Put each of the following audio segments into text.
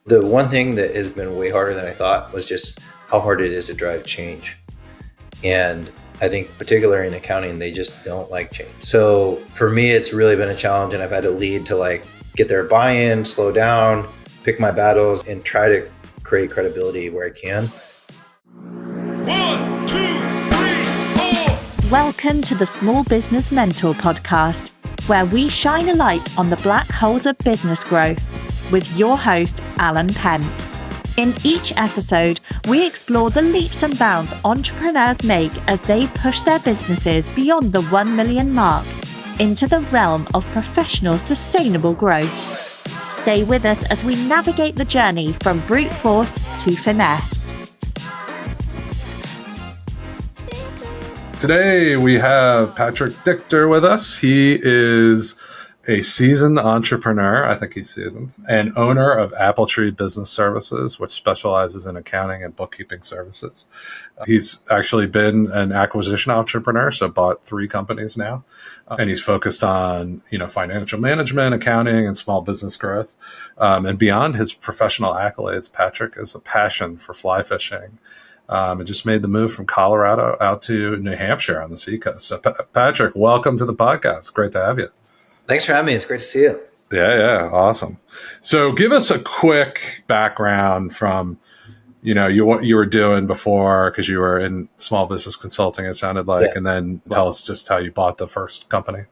The one thing that has been way harder than I thought was just how hard it is to drive change. And I think particularly in accounting, they just don't like change. So for me, it's really been a challenge, and I've had to lead to get their buy-in, slow down, pick my battles, and try to create credibility where I can. 1, 2, 3, 4. Welcome to the Small Business Mentor podcast, where we shine a light on the black holes of business growth with your host, Alan Pentz. In each episode, we explore the leaps and bounds entrepreneurs make as they push their businesses beyond the 1 million mark into the realm of professional sustainable growth. Stay with us as we navigate the journey from brute force to finesse. Today we have Patrick Dichter with us. He is a seasoned entrepreneur, I think he's seasoned, and owner of Appletree Business Services, which specializes in accounting and bookkeeping services. He's actually been an acquisition entrepreneur, so bought 3 companies now, and he's focused on financial management, accounting, and small business growth. And beyond his professional accolades, Patrick is a passion for fly fishing. And just made the move from Colorado out to New Hampshire on the seacoast. So, Patrick, welcome to the podcast. Great to have you. Thanks for having me. It's great to see you. Yeah. Awesome. So give us a quick background from, what you were doing before, because you were in small business consulting, it sounded like, and then tell us just how you bought the first company.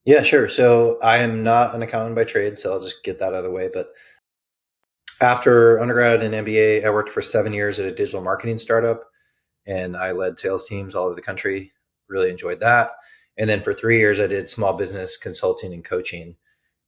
Yeah, sure. So I am not an accountant by trade, so I'll just get that out of the way. But after undergrad and MBA, I worked for 7 years at a digital marketing startup, and I led sales teams all over the country. Really enjoyed that. And then for 3 years, I did small business consulting and coaching.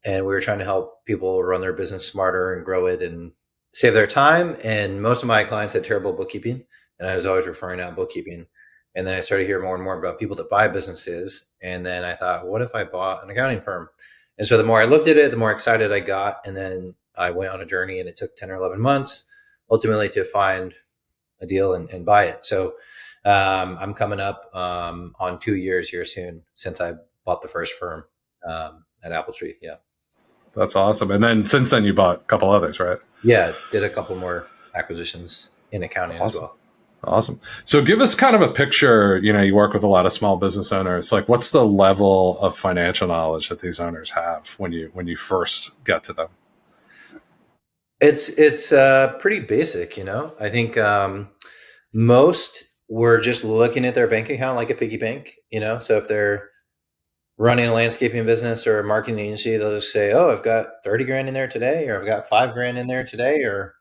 And we were trying to help people run their business smarter and grow it and save their time. And most of my clients had terrible bookkeeping, and I was always referring out bookkeeping. And then I started hearing more and more about people that buy businesses. And then I thought, what if I bought an accounting firm? And so the more I looked at it, the more excited I got. And then I went on a journey, and it took 10 or 11 months ultimately to find a deal and buy it. So I'm coming up on 2 years here soon since I bought the first firm at Appletree. Yeah. That's awesome. And then since then you bought a couple others, right? Yeah. Did a couple more acquisitions in accounting as well. Awesome. So give us kind of a picture, you work with a lot of small business owners. Like, what's the level of financial knowledge that these owners have when you first get to them? It's pretty basic, I think most were just looking at their bank account like a piggy bank, so if they're running a landscaping business or a marketing agency, they'll just say, oh, I've got 30 grand in there today, or I've got 5 grand in there today, or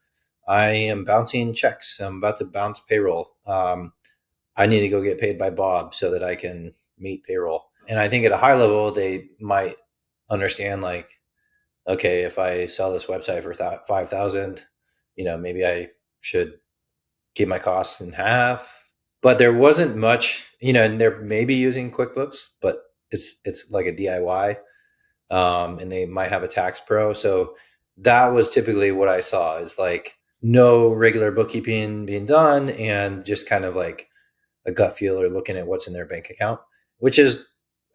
I am bouncing checks. I'm about to bounce payroll. I need to go get paid by Bob so that I can meet payroll. And I think at a high level, they might understand okay, if I sell this website for $5,000, maybe I should keep my costs in half. But there wasn't much, and they're maybe using QuickBooks, but it's like a DIY, and they might have a tax pro. So that was typically what I saw is no regular bookkeeping being done, and just kind of like a gut feel or looking at what's in their bank account, which is,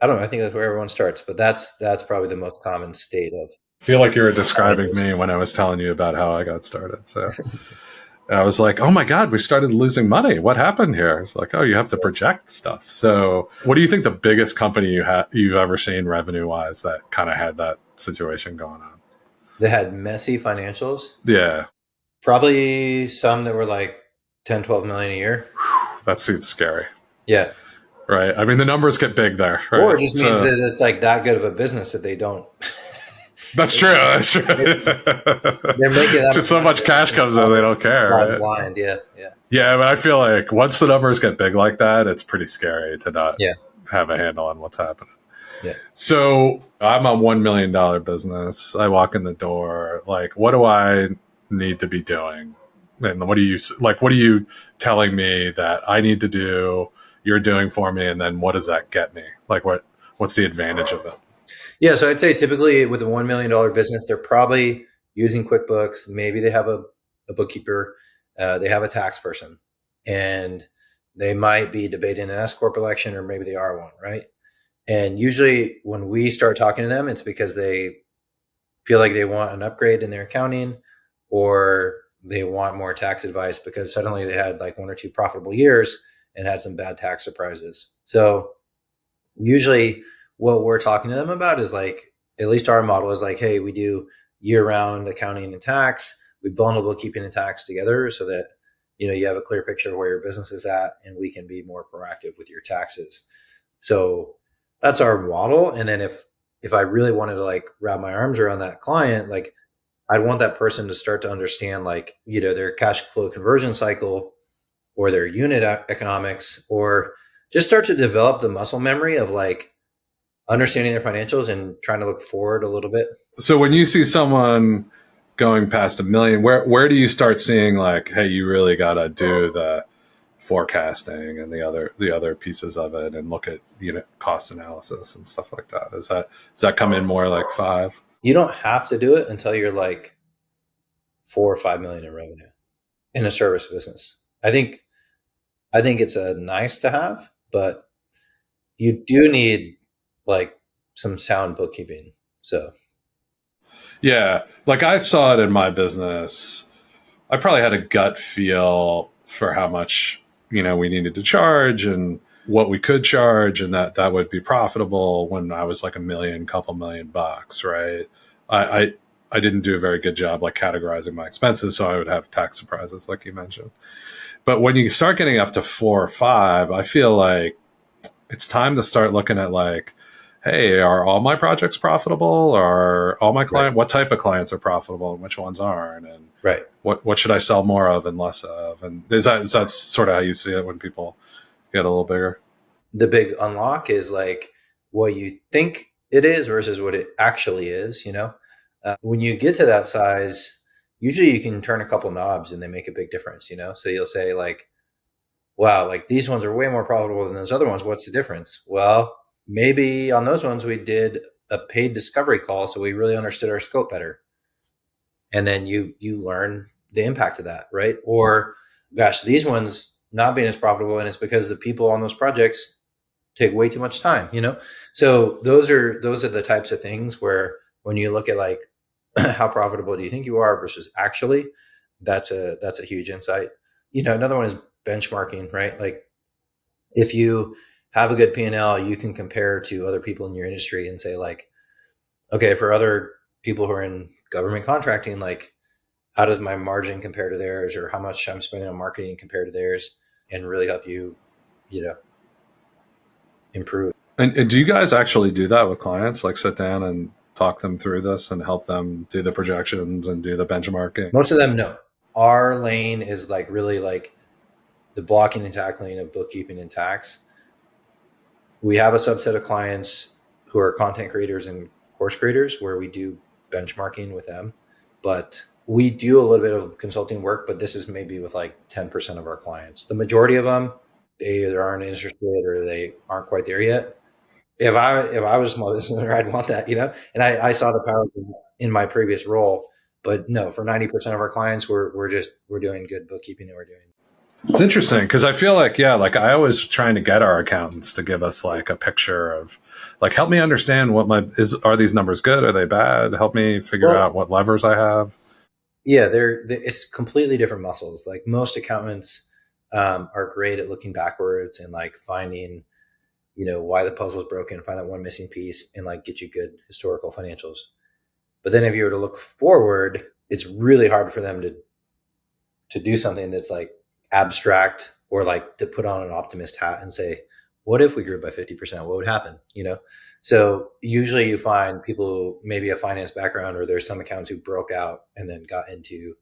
I don't know, I think that's where everyone starts, but that's probably the most common state of. I feel like you were describing me when I was telling you about how I got started. So I was like, oh my God, we started losing money. What happened here? It's like, oh, you have to project stuff. So what do you think the biggest company you've ever seen revenue wise that kind of had that situation going on? They had messy financials. Yeah. Probably some that were like 10, 12 million a year. That seems scary. Yeah. Right. I mean, the numbers get big there. Right? Or it just means that it's that good of a business that they don't. That's true. They're making just so much cash comes in, they don't care. Right? Blind, yeah. Yeah, but I feel like once the numbers get big like that, it's pretty scary to not have a handle on what's happening. Yeah. So I'm a $1 million business. I walk in the door. What do I need to be doing? And what are you telling me that I need to do? You're doing for me, and then what does that get me? What's the advantage of it? Yeah, so I'd say typically with a $1 million business, they're probably using QuickBooks. Maybe they have a bookkeeper. They have a tax person. And they might be debating an S-Corp election, or maybe they are one, right? And usually when we start talking to them, it's because they feel like they want an upgrade in their accounting, or they want more tax advice because suddenly they had like 1 or 2 profitable years and had some bad tax surprises. So usually what we're talking to them about is like, at least our model is like, hey, we do year-round accounting and tax. We bundle bookkeeping and tax together so that you have a clear picture of where your business is at, and we can be more proactive with your taxes. So that's our model. And then if I really wanted to like wrap my arms around that client, like I'd want that person to start to understand like their cash flow conversion cycle or their unit economics, or just start to develop the muscle memory of like understanding their financials and trying to look forward a little bit. So when you see someone going past $1 million, where do you start seeing like, hey, you really got to do the forecasting and the other pieces of it and look at unit cost analysis and stuff like that? Does that come in more like 5? You don't have to do it until you're like 4 or 5 million in revenue in a service business. I think it's a nice to have, but you do need like some sound bookkeeping. So yeah, like I saw it in my business. I probably had a gut feel for how much we needed to charge and what we could charge, and that would be profitable when I was like $1 million, couple $1,000,000, right? I didn't do a very good job like categorizing my expenses, so I would have tax surprises like you mentioned. But when you start getting up to 4 or 5, I feel like it's time to start looking at like, hey, are all my projects profitable? Are all my clients, what type of clients are profitable and which ones aren't? And right, what should I sell more of and less of? And is that sort of how you see it when people get a little bigger? The big unlock is like what you think it is versus what it actually is. When you get to that size, usually you can turn a couple knobs and they make a big difference. So you'll say like, wow, like these ones are way more profitable than those other ones. What's the difference? Well, maybe on those ones we did a paid discovery call, so we really understood our scope better. And then you learn the impact of that, right? Or gosh, these ones not being as profitable, and it's because the people on those projects take way too much time, So those are the types of things where when you look at like how profitable do you think you are versus actually, that's a huge insight. Another one is benchmarking, right? Like if you have a good P&L, you can compare to other people in your industry and say like, okay, for other people who are in government contracting, like how does my margin compare to theirs, or how much I'm spending on marketing compared to theirs, and really help you, improve. And do you guys actually do that with clients? Like sit down and talk them through this and help them do the projections and do the benchmarking? Most of them, no. Our lane is like really like the blocking and tackling of bookkeeping and tax. We have a subset of clients who are content creators and course creators where we do benchmarking with them, but we do a little bit of consulting work, but this is maybe with like 10% of our clients. The majority of them, they either aren't interested or they aren't quite there yet. If I was a small business owner, I'd want that, and I saw the power in my previous role, but no, for 90% of our clients, we're doing good bookkeeping, and we're doing. It's interesting because I feel like, yeah, like I always trying to get our accountants to give us like a picture of like, help me understand are these numbers good? Are they bad? Help me figure out what levers I have. Yeah, it's completely different muscles. Like most accountants are great at looking backwards and like finding, why the puzzle is broken, find that one missing piece and like get you good historical financials. But then if you were to look forward, it's really hard for them to do something that's like abstract, or like to put on an optimist hat and say, what if we grew by 50%? What would happen? So usually you find people maybe a finance background, or there's some accountants who broke out and then got into,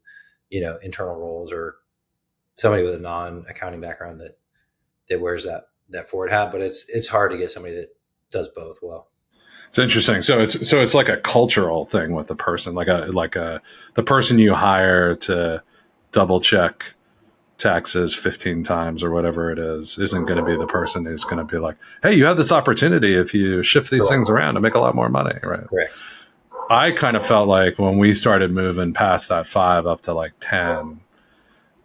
internal roles, or somebody with a non-accounting background that wears that forward hat. But it's hard to get somebody that does both well. It's interesting. So it's like a cultural thing with the person, the person you hire to double check taxes 15 times or whatever it is isn't going to be the person who's going to be like, hey, you have this opportunity if you shift these things around to make a lot more money, right? Correct. I kind of felt like when we started moving past that 5 up to like 10,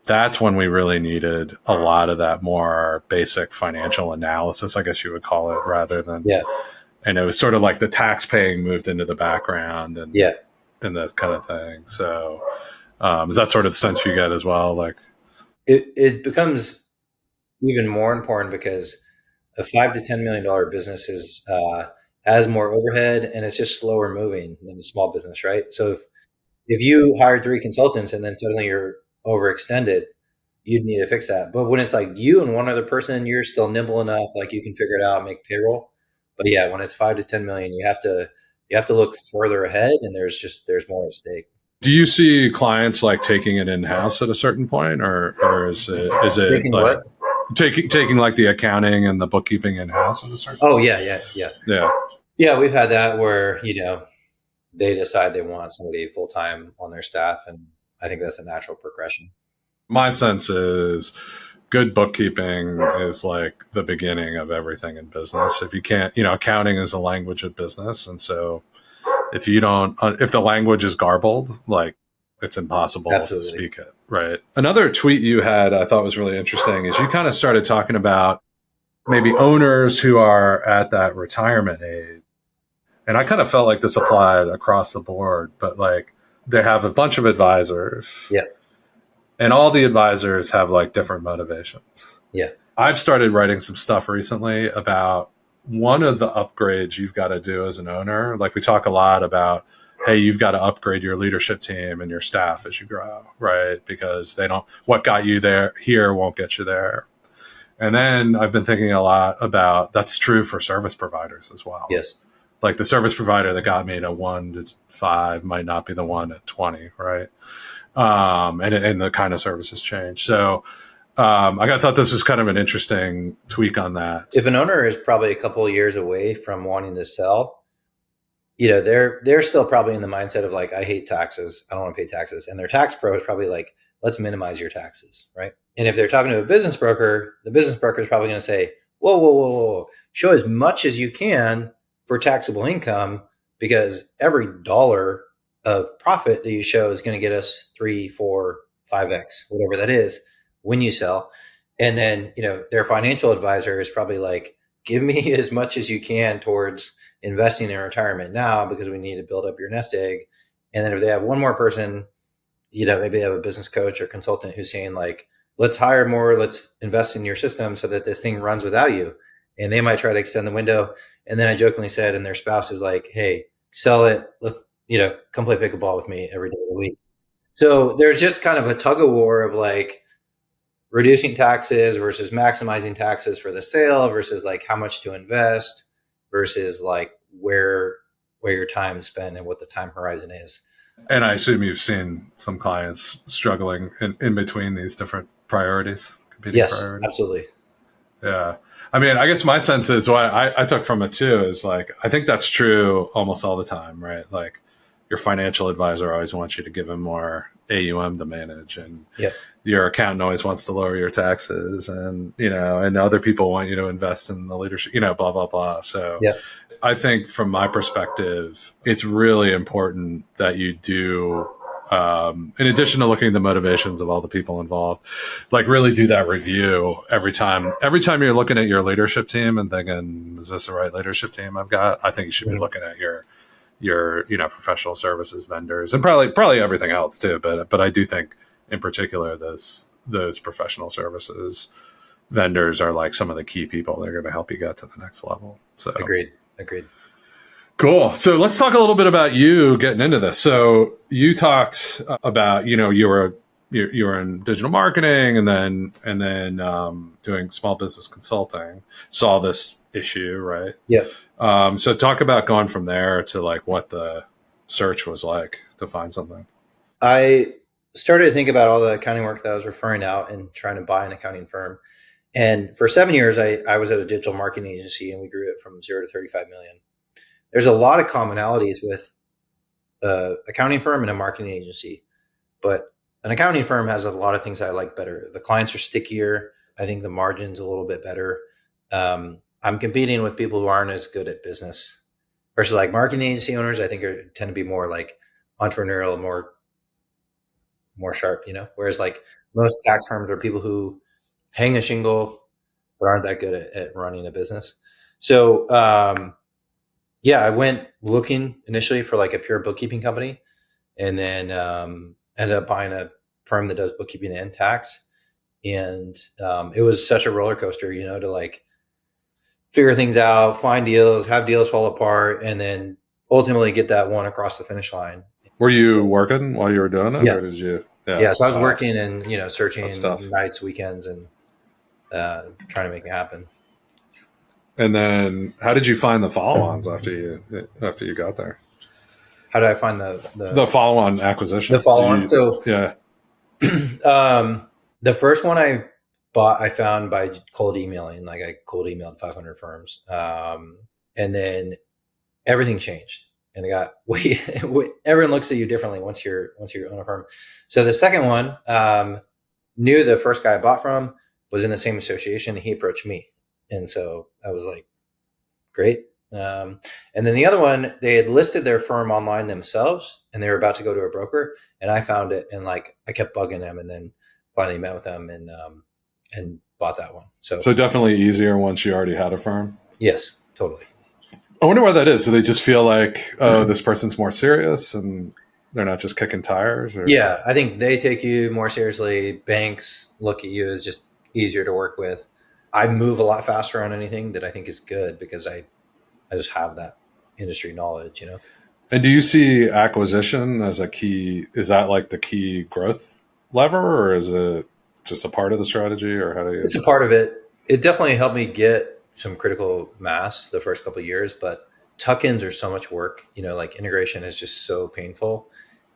that's when we really needed a lot of that more basic financial analysis, I guess you would call it, rather than and it was sort of like the tax paying moved into the background and that kind of thing. So Is that sort of the sense you get as well? Like, it becomes even more important because a $5 to $10 million business has more overhead and it's just slower moving than a small business, right? So if you hired 3 consultants and then suddenly you're overextended, you'd need to fix that. But when it's like you and one other person, you're still nimble enough, like you can figure it out, make payroll. But yeah, when it's 5 to 10 million, you have to look further ahead, and there's more at stake. do you see clients like taking it in house at a certain point, or is it Taking like what? taking like the accounting and the bookkeeping in house at a certain Oh point? yeah. Yeah. Yeah, we've had that where they decide they want somebody full time on their staff, and I think that's a natural progression. My sense is good bookkeeping is like the beginning of everything in business. If you can't, accounting is a language of business. And so if the language is garbled, like it's impossible Absolutely. to speak it. Right. Another tweet you had I thought was really interesting is you kind of started talking about maybe owners who are at that retirement age. And I kind of felt like this applied across the board, but like they have a bunch of advisors. Yeah. And all the advisors have like different motivations. Yeah. I've started writing some stuff recently about one of the upgrades you've got to do as an owner. Like we talk a lot about, hey, you've got to upgrade your leadership team and your staff as you grow, right? Because what got you there here won't get you there. And then I've been thinking a lot about that's true for service providers as well. Yes. Like the service provider that got me to 1 to 5 might not be the one at 20, right? And the kind of services change. So I thought this was kind of an interesting tweak on that. If an owner is probably a couple of years away from wanting to sell, they're still probably in the mindset of like, I hate taxes. I don't want to pay taxes. And their tax pro is probably like, let's minimize your taxes, right? And if they're talking to a business broker, the business broker is probably going to say, whoa. Show as much as you can for taxable income, because every dollar of profit that you show is going to get us 3, 4, 5x, whatever that is, when you sell. And then, their financial advisor is probably like, give me as much as you can towards investing in retirement now, because we need to build up your nest egg. And then if they have one more person, maybe they have a business coach or consultant who's saying like, let's hire more, let's invest in your system so that this thing runs without you. And they might try to extend the window. And then I jokingly said, and their spouse is like, hey, sell it. Let's, come play pickleball with me every day of the week. So there's just kind of a tug of war of like reducing taxes versus maximizing taxes for the sale versus like how much to invest versus like where your time is spent and what the time horizon is. And I assume you've seen some clients struggling in between these different priorities, competing priorities. Absolutely. Yeah. I mean, I guess my sense is what I took from it too is like, I think that's true almost all the time, right? Like your financial advisor always wants you to give him more AUM to manage, and your accountant always wants to lower your taxes, and, and other people want you to invest in the leadership, blah, blah, blah. So I think from my perspective, it's really important that you do, in addition to looking at the motivations of all the people involved, like really do that review every time you're looking at your leadership team and thinking, is this the right leadership team I've got? I think you should be looking at your professional services vendors and probably everything else too. But I do think in particular, those professional services vendors are like some of the key people that are going to help you get to the next level. So Agreed. Cool. So let's talk a little bit about you getting into this. So you talked about, you were in digital marketing and then doing small business consulting, saw this issue, right? Yeah. So talk about going from there to like what the search was like to find something. I started to think about all the accounting work that I was referring out and trying to buy an accounting firm. And for 7 years, I was at a digital marketing agency and we grew it from 0 to 35 million. There's a lot of commonalities with an accounting firm and a marketing agency, but an accounting firm has a lot of things I like better. The clients are stickier. I think the margin's a little bit better. I'm competing with people who aren't as good at business versus like marketing agency owners. I think tend to be more like entrepreneurial, more sharp, whereas like most tax firms are people who hang a shingle but aren't that good at running a business. So, I went looking initially for like a pure bookkeeping company. And then ended up buying a firm that does bookkeeping and tax. And it was such a roller coaster, to like figure things out, find deals, have deals fall apart, and then ultimately get that one across the finish line. Were you working while you were doing it, Yeah. or did you? Yeah. So I was working and, searching tough. nights, weekends, and trying to make it happen. And then, how did you find the follow-ons after you got there? How did I find the follow-on acquisition? The follow-on. So yeah, the first one I bought, I found by cold emailing. Like I cold emailed 500 firms, and then everything changed, and it got everyone looks at you differently once you own a firm. So the second one, knew the first guy I bought from was in the same association. He approached me, and so I was like, great. And then the other one, they had listed their firm online themselves, and they were about to go to a broker, and I found it, and like I kept bugging them, and then finally met with them and bought that one. So definitely easier once you already had a firm. Yes, totally. I wonder why that is. Do they just feel like, oh, this person's more serious, and they're not just kicking tires? Or yeah, I think they take you more seriously. Banks look at you as just easier to work with. I move a lot faster on anything that I think is good because I just have that industry knowledge, And do you see acquisition as a key? Is that like the key growth lever, or is it just a part of the strategy, or how do you? It's a part of it. It definitely helped me get some critical mass the first couple of years, but tuck-ins are so much work. Like integration is just so painful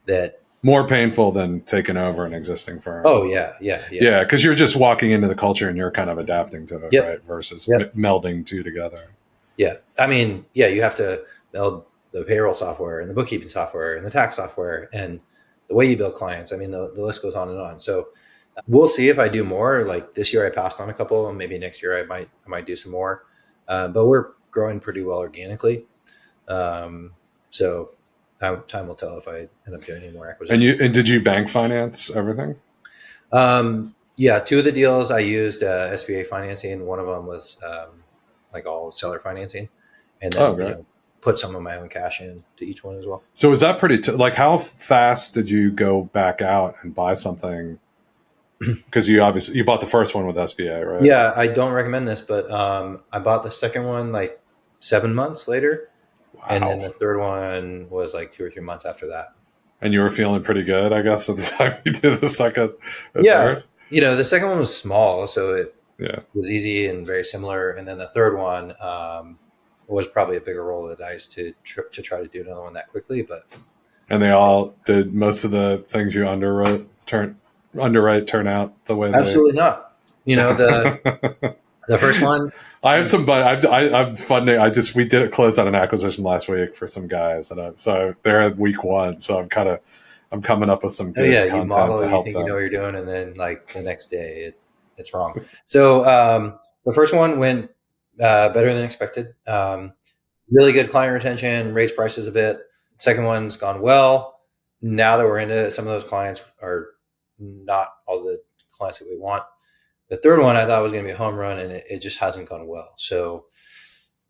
that more painful than taking over an existing firm. Oh yeah. Because you're just walking into the culture and you're kind of adapting to it, Yep. right? Versus Yep. melding two together. Yeah, I mean, you have to meld the payroll software and the bookkeeping software and the tax software and the way you build clients. I mean, the list goes on and on. So we'll see if I do more. Like this year, I passed on a couple, and maybe next year I might do some more. But we're growing pretty well organically. So time will tell if I end up doing any more acquisitions. And did you bank finance everything? Yeah, two of the deals I used SBA financing. One of them was like all seller financing, and then put some of my own cash in to each one as well. So is that pretty like how fast did you go back out and buy something? Because you bought the first one with SBA, right? Yeah, I don't recommend this, but I bought the second one like 7 months later. Wow. And then the third one was like 2 or 3 months after that. And you were feeling pretty good, I guess, at the time you did the second. Yeah, third? The second one was small, so it was easy and very similar. And then the third one was probably a bigger roll of the dice to try to do another one that quickly. And they all did most of the things you underwrite turn out the way absolutely not. The first one, I have some, but I'm funding. We did it close on an acquisition last week for some guys, and so they're at week one. So I'm coming up with some good content to help them. You know what you're doing, and then like the next day it's wrong. So the first one went better than expected. Really good client retention, raised prices a bit. Second one's gone well. Now that we're into it, some of those clients are not all the clients that we want. The third one I thought was going to be a home run, and it just hasn't gone well. So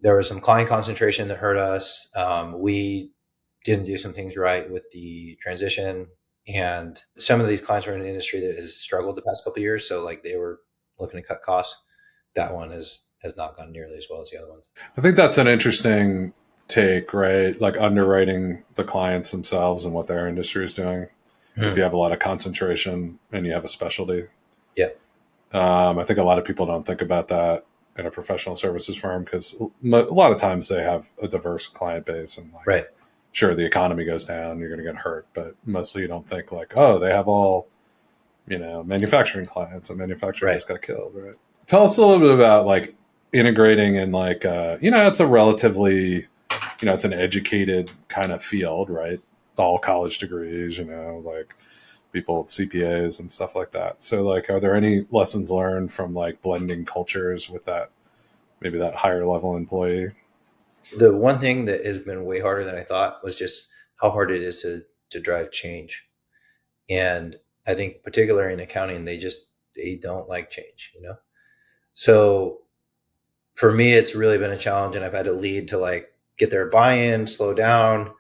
there was some client concentration that hurt us. We didn't do some things right with the transition, and some of these clients are in an industry that has struggled the past couple of years. So like they were looking to cut costs. That one has not gone nearly as well as the other ones. I think that's an interesting take, right? Like underwriting the clients themselves and what their industry is doing. If you have a lot of concentration and you have a specialty. Yeah. I think a lot of people don't think about that in a professional services firm because a lot of times they have a diverse client base and right. Sure, the economy goes down, you're going to get hurt, but mostly you don't think like, oh, they have all, manufacturing clients and manufacturing just got killed, right? Tell us a little bit about like integrating and like, it's a relatively, it's an educated kind of field, right? All college degrees, like people with CPAs and stuff like that. So like, are there any lessons learned from like blending cultures with that, maybe that higher level employee? The one thing that has been way harder than I thought was just how hard it is to drive change. And I think particularly in accounting, they don't like change, So for me, it's really been a challenge, and I've had to lead to like get their buy-in, slow down,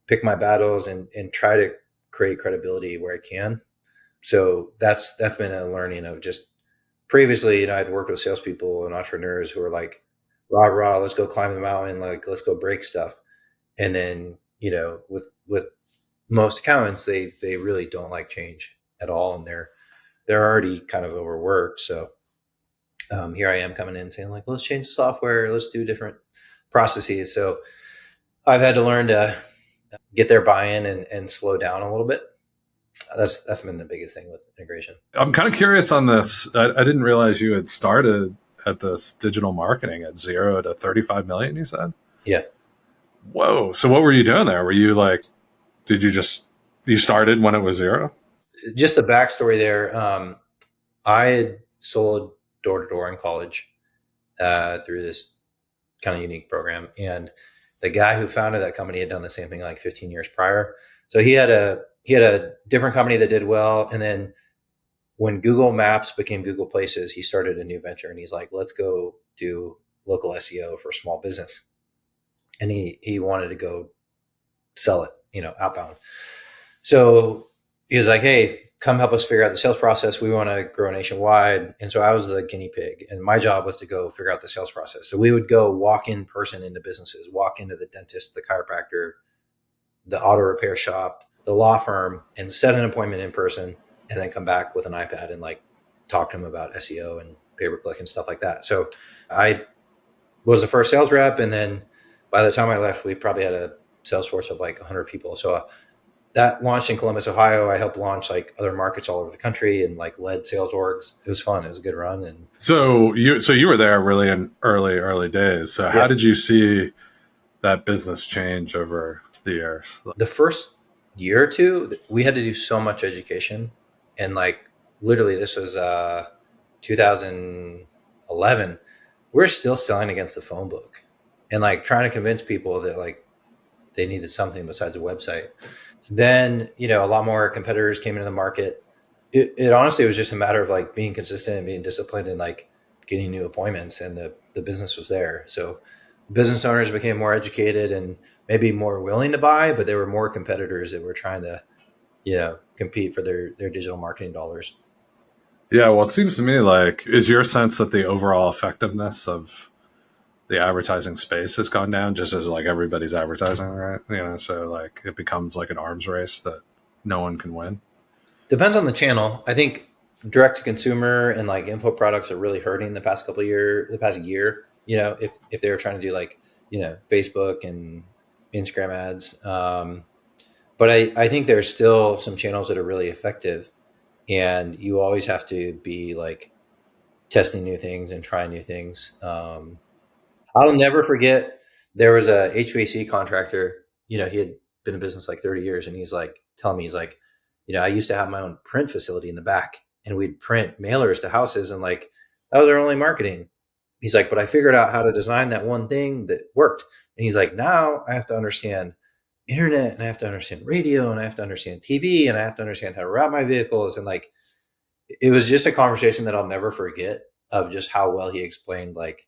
pick my battles, and try to create credibility where I can. So that's been a learning of just previously, I'd worked with salespeople and entrepreneurs who were like, rah, rah, let's go climb the mountain. Like, let's go break stuff. And then, with most accountants, they really don't like change at all. And they're already kind of overworked. So here I am coming in saying like, let's change the software. Let's do different processes. So I've had to learn to get their buy-in and slow down a little bit. That's been the biggest thing with integration. I'm kind of curious on this. I didn't realize you had started at this digital marketing at 0 to 35 million, you said? Yeah. Whoa. So what were you doing there? Were you like, you started when it was 0? Just a backstory there. I had sold door to door in college through this kind of unique program. And the guy who founded that company had done the same thing like 15 years prior. So he had a different company that did well. And then when Google Maps became Google Places, he started a new venture and he's like, let's go do local SEO for small business. And he wanted to go sell it, outbound. So he was like, hey, come help us figure out the sales process. We want to grow nationwide. And so I was the guinea pig and my job was to go figure out the sales process. So we would go walk in person into businesses, walk into the dentist, the chiropractor, the auto repair shop, the law firm, and set an appointment in person and then come back with an iPad and like talk to them about SEO and pay-per-click and stuff like that. So I was the first sales rep. And then by the time I left, we probably had a sales force of like 100 people. So that launched in Columbus, Ohio. I helped launch like other markets all over the country and like led sales orgs. It was fun. It was a good run. And so you were there really in early days. So how did you see that business change over the years? The first year or two, we had to do so much education. And like literally this was 2011. We're still selling against the phone book and like trying to convince people that like they needed something besides a website. Then, a lot more competitors came into the market. It honestly was just a matter of like being consistent and being disciplined and like getting new appointments, and the business was there. So business owners became more educated and maybe more willing to buy, but there were more competitors that were trying to, compete for their digital marketing dollars. Yeah. Well, it seems to me like, is your sense that the overall effectiveness of the advertising space has gone down just as like everybody's advertising, right? So like it becomes like an arms race that no one can win. Depends on the channel. I think direct to consumer and like info products are really hurting the past year, if they were trying to do like, Facebook and Instagram ads. But I think there's still some channels that are really effective, and you always have to be like testing new things and trying new things. I'll never forget, there was a HVAC contractor, he had been in business like 30 years. And he's like, telling me, he's like, I used to have my own print facility in the back and we'd print mailers to houses. And like, that was our only marketing. He's like, but I figured out how to design that one thing that worked. And he's like, now I have to understand internet and I have to understand radio and I have to understand TV and I have to understand how to route my vehicles. And like, it was just a conversation that I'll never forget of just how well he explained like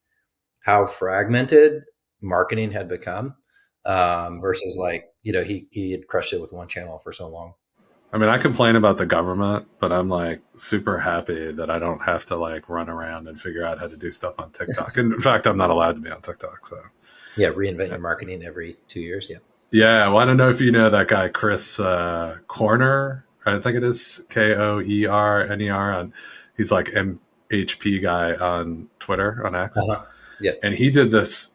how fragmented marketing had become versus like, he had crushed it with one channel for so long. I mean, I complain about the government, but I'm like super happy that I don't have to like run around and figure out how to do stuff on TikTok. And in fact, I'm not allowed to be on TikTok. So yeah, reinvent your marketing every 2 years. Yeah. Yeah. Well, I don't know if you know that guy, Chris Corner. I think it is Koerner. He's like MHP guy on Twitter, on X. Uh-huh. Yeah. And he did this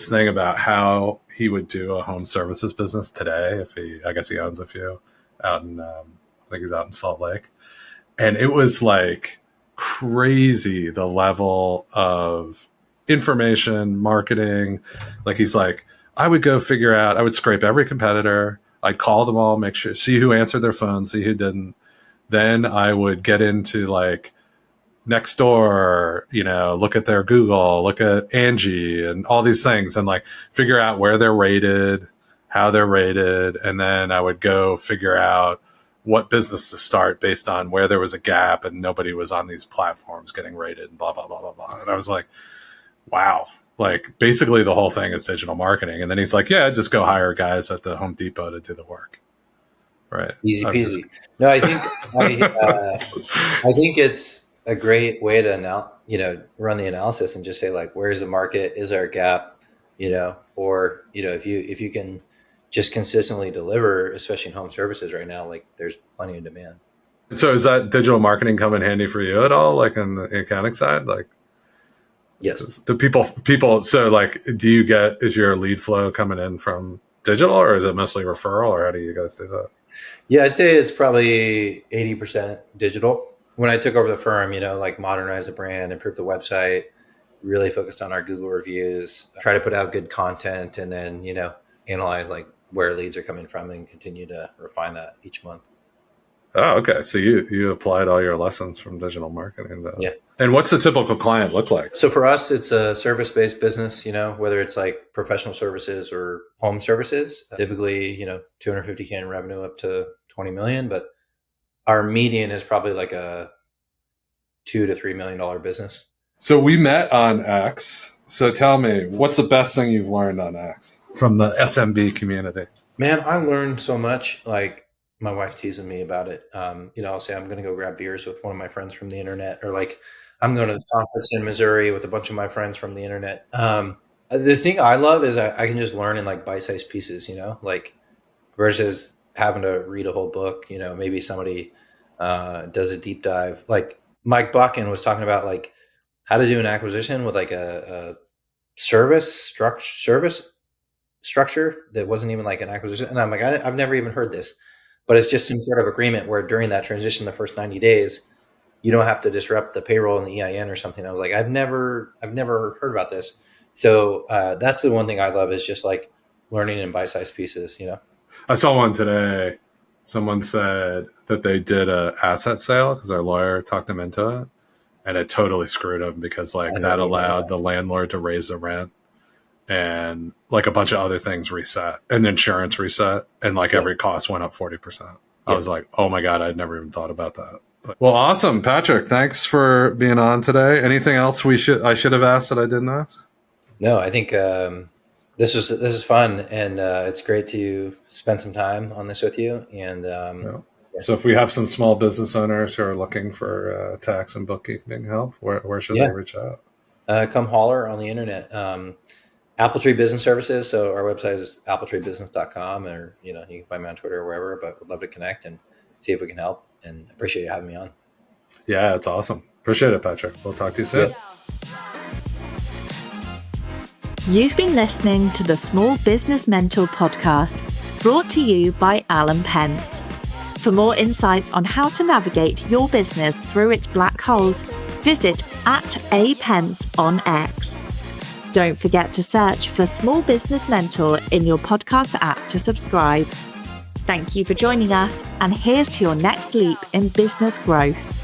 thing about how he would do a home services business today. I guess he owns a few out in, I think he's out in Salt Lake. And it was like crazy, the level of information, marketing. Like he's like, I would scrape every competitor. I'd call them all, see who answered their phone, see who didn't. Then I would get into like Nextdoor, look at their Google, look at Angie and all these things and like figure out where they're rated, how they're rated. And then I would go figure out what business to start based on where there was a gap and nobody was on these platforms getting rated and blah, blah, blah, blah, blah. And I was like, wow, like basically the whole thing is digital marketing. And then he's like, yeah, just go hire guys at the Home Depot to do the work. Right. Easy I'm peasy. just- No, I think it's a great way to run the analysis and just say like, where's the market? Is there a gap? Or if you can just consistently deliver, especially in home services right now, like there's plenty of demand. So is that digital marketing come in handy for you at all? Like on the accounting side, like Yes. do people, so like, is your lead flow coming in from digital, or is it mostly referral, or how do you guys do that? Yeah, I'd say it's probably 80% digital. When I took over the firm, like modernize the brand, improve the website, really focused on our Google reviews, try to put out good content, and then, analyze like where leads are coming from and continue to refine that each month. Oh, okay. So you applied all your lessons from digital marketing though. Yeah. And what's a typical client look like? So for us, it's a service-based business, whether it's like professional services or home services, typically, 250K in revenue up to 20 million, but our median is probably like a $2 to $3 million business. So we met on X. So tell me, what's the best thing you've learned on X from the SMB community? Man, I learned so much. Like my wife teasing me about it. I'll say I'm going to go grab beers with one of my friends from the internet, or like I'm going to the conference in Missouri with a bunch of my friends from the internet. The thing I love is I can just learn in like bite-sized pieces, like versus having to read a whole book. Maybe somebody does a deep dive. Like Mike Buchan was talking about like how to do an acquisition with like a service structure that wasn't even like an acquisition. And I'm like, I've never even heard this, but it's just some sort of agreement where during that transition, the first 90 days, you don't have to disrupt the payroll and the EIN or something. I was like, I've never heard about this. So that's the one thing I love is just like learning in bite-sized pieces, I saw one today. Someone said that they did a asset sale because their lawyer talked them into it, and it totally screwed them because like that allowed the landlord to raise the rent, and like a bunch of other things reset, and the insurance reset, and like every cost went up 40%. I was like, oh my God, I'd never even thought about that. Well, awesome. Patrick, thanks for being on today. Anything else I should have asked that I didn't ask? No, I think this is fun, and it's great to spend some time on this with you. And So if we have some small business owners who are looking for tax and bookkeeping help, where should they reach out? Come holler on the internet. Appletree Business Services. So our website is appletreebusiness.com, or you can find me on Twitter or wherever. But would love to connect and see if we can help. And appreciate you having me on. Yeah, it's awesome. Appreciate it, Patrick. We'll talk to you soon. Yeah. You've been listening to the Small Business Mentor podcast, brought to you by Alan Pentz. For more insights on how to navigate your business through its black holes, visit @apentz on X. Don't forget to search for Small Business Mentor in your podcast app to subscribe. Thank you for joining us, and here's to your next leap in business growth.